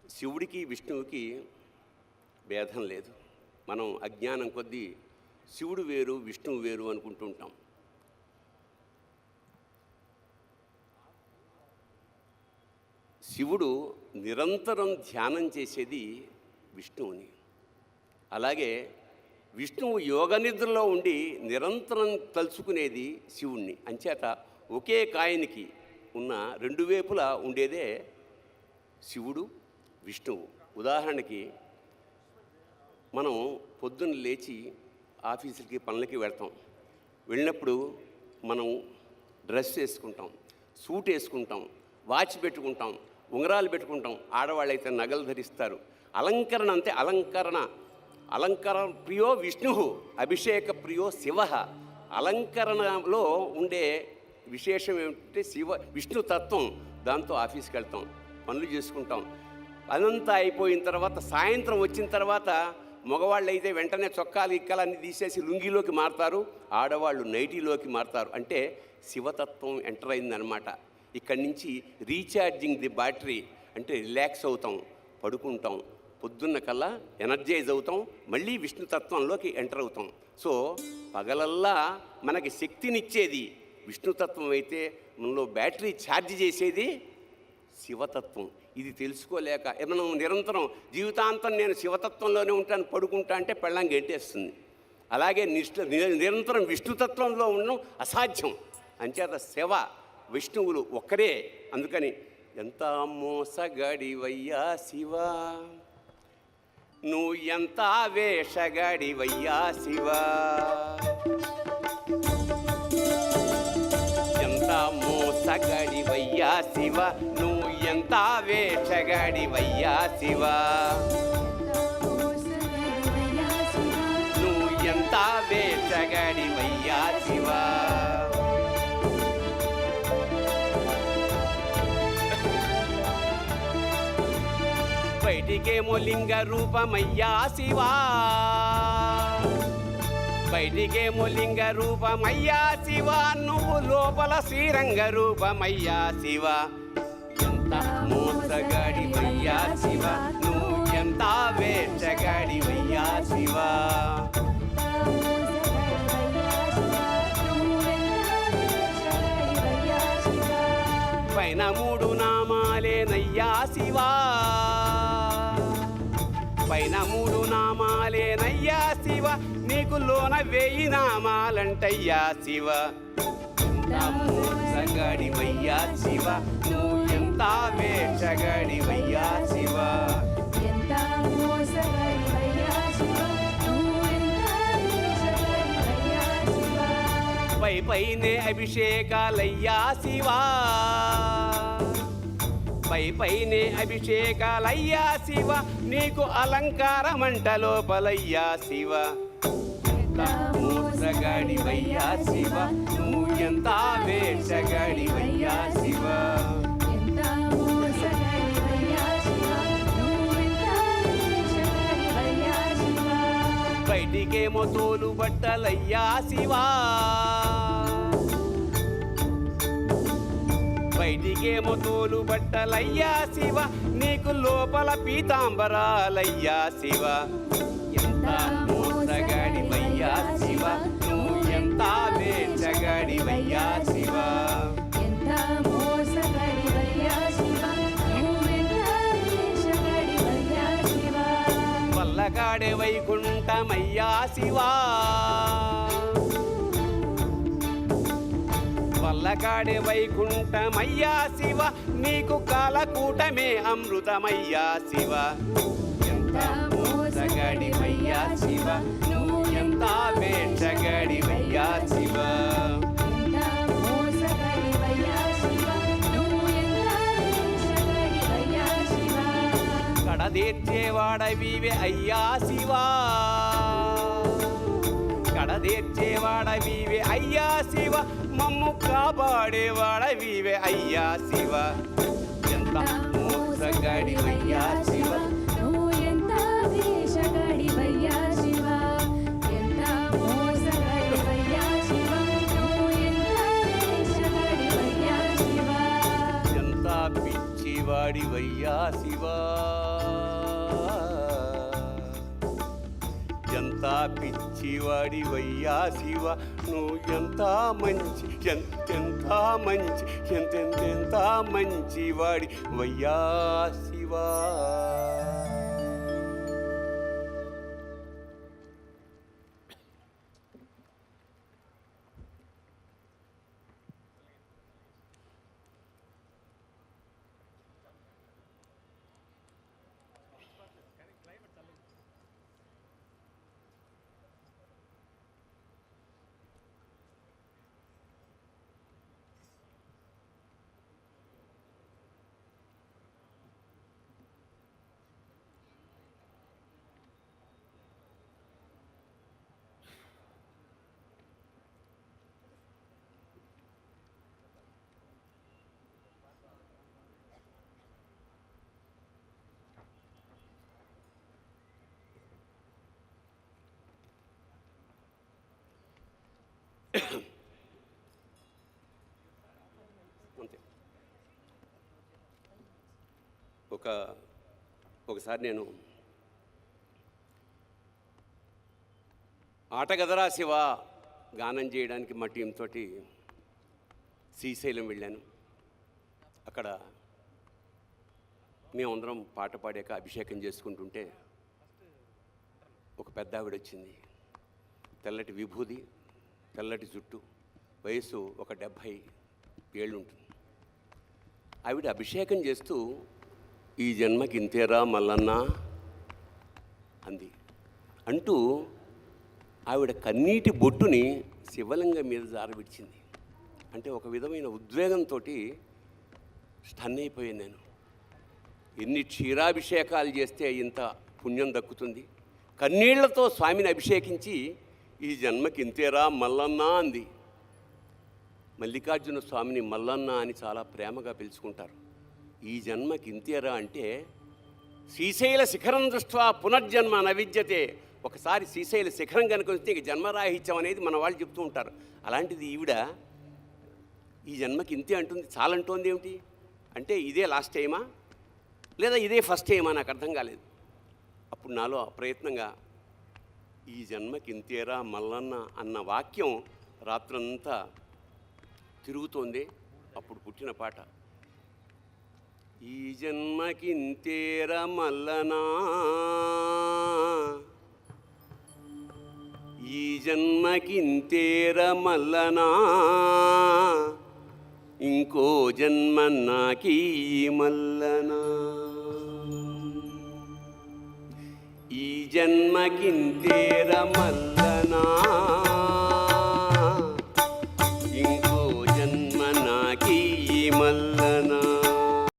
శివుడికి విష్ణువుకి భేదం లేదు. మనం అజ్ఞానం కొద్దీ శివుడు వేరు విష్ణువు వేరు అనుకుంటుంటాం. శివుడు నిరంతరం ధ్యానం చేసేది విష్ణువుని, అలాగే విష్ణువు యోగ నిద్రలో ఉండి నిరంతరం తలుచుకునేది శివుణ్ణి. అంచేత ఒకే కాయనికి ఉన్న రెండు వైపులా ఉండేదే శివుడు విష్ణువు. ఉదాహరణకి మనం పొద్దున్న లేచి ఆఫీసులకి పనులకి వెళ్తాం. వెళ్ళినప్పుడు మనం డ్రెస్ వేసుకుంటాం, సూట్ వేసుకుంటాం, వాచ్ పెట్టుకుంటాం, ఉంగరాలు పెట్టుకుంటాం. ఆడవాళ్ళైతే నగలు ధరిస్తారు. అలంకరణ అంతే. అలంకరణ ప్రియో విష్ణు, అభిషేక ప్రియో శివ. అలంకరణలో ఉండే విశేషం ఏమిటంటే విష్ణు తత్వం. దాంతో ఆఫీస్కి వెళ్తాం, పనులు చేసుకుంటాం. అదంతా అయిపోయిన తర్వాత సాయంత్రం వచ్చిన తర్వాత మగవాళ్ళు అయితే వెంటనే చొక్కాలు ఇక్కలన్నీ తీసేసి లుంగిలోకి మారుతారు, ఆడవాళ్ళు నైటీలోకి మారుతారు. అంటే శివతత్వం ఎంటర్ అయిందనమాట. ఇక్కడి నుంచి రీఛార్జింగ్ ది బ్యాటరీ అంటే రిలాక్స్ అవుతాం, పడుకుంటాం, పొద్దున్న కల్లా ఎనర్జైజ్ అవుతాం, మళ్ళీ విష్ణుతత్వంలోకి ఎంటర్ అవుతాం. సో పగలల్లా మనకి శక్తినిచ్చేది విష్ణుతత్వం అయితే మనలో బ్యాటరీ ఛార్జ్ చేసేది శివతత్వం. ఇది తెలుసుకోలేక మనం నిరంతరం జీవితాంతం నేను శివతత్వంలోనే ఉంటాను, పడుకుంటా అంటే పెళ్ళాం గెంటేస్తుంది. అలాగే నిరంతరం విష్ణుతత్వంలో ఉండడం అసాధ్యం. అంచేత శివ విష్ణువులు ఒక్కరే. అందుకని ఎంత మోసగాడివయ్యా శివ, నువ్వు ఎంత వేషగాడివయ్యా శివ, ఎంత మోసగాడివయ్యా శివ, నువ్వు ఎంత వేషగాడివయ్యా శివ, నువ్వు ఎంత వేషగాడివయ్యా శివ. బయటికేమో లింగ రూపమయ్యా శివా, బయటికేమో లింగ రూపమయ్యా శివా, నువ్వు లోపల శ్రీరంగ రూపమయ్యా శివ. ఎంత మోసగాడివయ్యా శివ, నువ్వు ఎంత వేషగాడివయ్యా శివ, పైన మూడు నామాలేనయ్యా శివా, పైన మూడు నామాలేనయ్యా శివ, నీకు లోన 1000 నామాలంటయ్యా శివ. ఎంత మోసగాడివయ్యా శివ, నువ్వు ఎంత వేషగాడివయ్యా శివ, పైనే అభిషేకాలయ్యా శివా, పైనే అభిషేకాలయ్యా శివ, నీకు అలంకారమంట లోపలయ్యా శివ. ఎంత మోసగాడివయ్యా శివ, నువ్వు ఎంత వేషగాడివయ్యా శివ, బయటికేమో తోలు బట్టలయ్యా శివా, బయటికేమో తోలు బట్టలయ్యా శివ, నీకు లోపల పీతాంబరాలయ్యా శివ. ఎంత మోసగాడివయ్యా శివ, నువ్వు ఎంత వేషగాడివయ్యా శివ, వల్లకాడే వైకుంఠమయ్యా శివా, వల్లకాడే వైకుంఠమయ్యా శివ, నీకు కాలకూటమే అమృతమయ్యా శివ. ఎంత మోసగాడివయ్యా శివ, నువ్వు ఎంత వేషగాడివయ్యా శివ, కడదేర్చేవాడవివే అయ్యా శివా, కడదేర్చేవాడవివే అయ్యా శివ, మమ్ము కాపాడేవాడవివే అయ్యా శివ. ఎంత మోసగాడివయ్యా శివ, నువ్వు ఎంత వేషగాడివయ్యా శివ, ఎంత మోసగాడివయ్యా శివ, నువ్వు ఎంత వేషగాడివయ్యా శివ, ఎంత పిచ్చివాడివయ్యా శివ. పిచ్చివాడి వయ్యా శివ నువ్వు ఎంత మంచి ఎంతెంత మంచి ఎంతెంత మంచివాడి వయ్యా శివ. అంతే. ఒకసారి నేను ఆటగదరా శివ గానం చేయడానికి మా టీంతో శ్రీశైలం వెళ్ళాను. అక్కడ మేమందరం పాట పాడాక అభిషేకం చేసుకుంటుంటే ఒక పెద్ద ఆవిడ వచ్చింది. తెల్లటి విభూది, తెల్లటి జుట్టు, వయసు ఒక 70 ఏళ్ళు ఉంటుంది. ఆవిడ అభిషేకం చేస్తూ ఈ జన్మకి ఇంతేరా మల్లన్న అంది. అంటూ ఆవిడ కన్నీటి బొట్టుని శివలింగం మీద జారవిడిచింది. అంటే ఒక విధమైన ఉద్వేగంతో స్టన్ అయిపోయాను నేను. ఎన్ని క్షీరాభిషేకాలు చేస్తే ఇంత పుణ్యం దక్కుతుంది? కన్నీళ్లతో స్వామిని అభిషేకించి ఈ జన్మకి ఇంతేరా మల్లన్న అంది. మల్లికార్జున స్వామిని మల్లన్న అని చాలా ప్రేమగా పిలుచుకుంటారు. ఈ జన్మకి ఇంతేరా అంటే శ్రీశైల శిఖరం దృష్ట్యా పునర్జన్మ నవిద్యతే. ఒకసారి శ్రీశైల శిఖరం కనుక వస్తే ఇక జన్మరాహిత్యం అనేది మన వాళ్ళు చెప్తూ ఉంటారు. అలాంటిది ఈవిడ ఈ జన్మకి ఇంతే అంటుంది. చాలంటోంది ఏమిటి అంటే ఇదే లాస్ట్ టైమా లేదా ఇదే ఫస్ట్ టైమా నాకు అర్థం కాలేదు. అప్పుడు నాలో అప్రయత్నంగా ఈ జన్మకి ఇంతేరా మల్లన్న అన్న వాక్యం రాత్రంతా తిరుగుతోంది. అప్పుడు పుట్టిన పాట ఈ జన్మకి ఇంతేరా మల్లనా, ఈ జన్మకి ఇంతేరా మల్లనా, ఇంకో జన్మ నాకీ మల్లనా, ఈ జన్మకి ఇంతేరా మల్లనా.